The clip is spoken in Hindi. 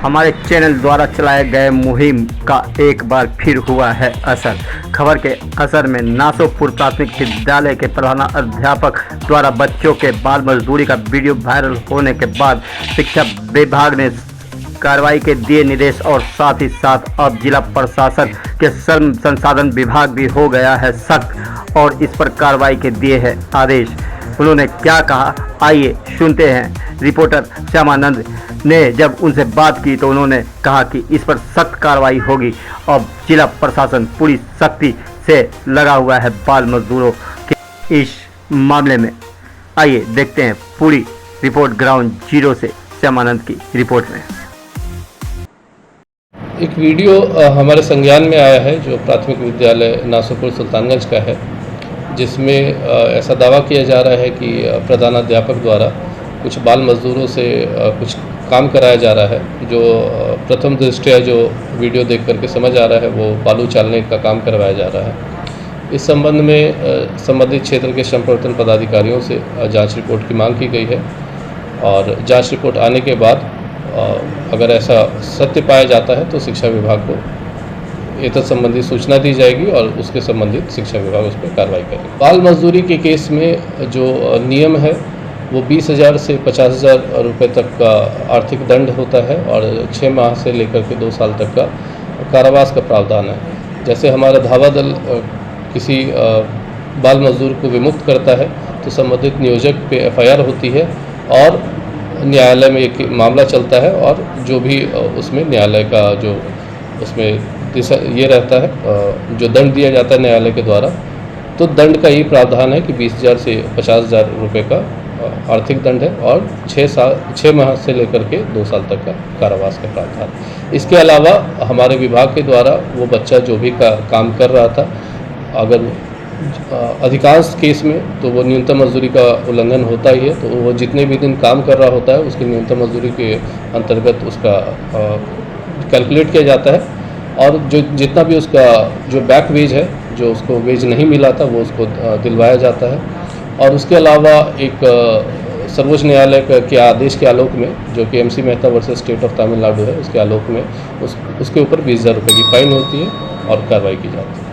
हमारे चैनल द्वारा चलाए गए मुहिम का एक बार फिर हुआ है असर। खबर के असर में नासोपुर प्राथमिक विद्यालय के प्रधानाध्यापक द्वारा बच्चों के बाल मजदूरी का वीडियो वायरल होने के बाद शिक्षा विभाग ने कार्रवाई के दिए निर्देश और साथ ही साथ अब जिला प्रशासन के श्रम संसाधन विभाग भी हो गया है सख्त और इस पर कार्रवाई के दिए हैं आदेश। उन्होंने क्या कहा, आइए सुनते हैं। रिपोर्टर श्यामानंद ने जब उनसे बात की तो उन्होंने कहा कि इस पर सख्त कार्रवाई होगी। अब जिला प्रशासन पूरी सख्ती से लगा हुआ है बाल मजदूरों के इस मामले में। आइए देखते हैं पूरी रिपोर्ट ग्राउंड जीरो से श्यामानंद की रिपोर्ट में। एक वीडियो हमारे संज्ञान में आया है जो प्राथमिक विद्यालय नासोपुर सुल्तानगंज का है, जिसमें ऐसा दावा किया जा रहा है कि प्रधानाध्यापक द्वारा कुछ बाल मजदूरों से कुछ काम कराया जा रहा है। जो प्रथम दृष्टया जो वीडियो देख करके समझ आ रहा है वो बालू चालने का काम करवाया जा रहा है। इस संबंध में संबंधित क्षेत्र के श्रम प्रवर्तन पदाधिकारियों से जांच रिपोर्ट की मांग की गई है और जांच रिपोर्ट आने के बाद अगर ऐसा सत्य पाया जाता है तो शिक्षा विभाग को एतत् संबंधी सूचना दी जाएगी और उसके संबंधित शिक्षा विभाग उस पर कार्रवाई करेगा। बाल मजदूरी के केस में जो नियम है वो 20,000 से 50,000 रुपये तक का आर्थिक दंड होता है और 6 माह से लेकर के 2 साल तक का कारावास का प्रावधान है। जैसे हमारा धावा दल किसी बाल मजदूर को विमुक्त करता है तो संबंधित नियोजक पे FIR होती है और न्यायालय में एक मामला चलता है और जो भी उसमें न्यायालय का जो उसमें ये रहता है जो दंड दिया जाता है न्यायालय के द्वारा, तो दंड का यही प्रावधान है कि 20,000 से 50,000 रुपये का आर्थिक दंड है और 6 माह से लेकर के 2 साल तक का कारावास का प्रावधान। इसके अलावा हमारे विभाग के द्वारा वो बच्चा जो भी काम कर रहा था, अगर अधिकांश केस में तो वो न्यूनतम मजदूरी का उल्लंघन होता ही है, तो वो जितने भी दिन काम कर रहा होता है उसकी न्यूनतम मजदूरी के अंतर्गत उसका कैलकुलेट किया जाता है और जो जितना भी उसका जो बैक वेज है, जो उसको वेज नहीं मिला था, वो उसको दिलवाया जाता है। और उसके अलावा एक सर्वोच्च न्यायालय के आदेश के आलोक में, जो कि MC Mehta versus state of Tamil Nadu है, उसके आलोक में उसके ऊपर 20,000 रुपये की फाइन होती है और कार्रवाई की जाती है।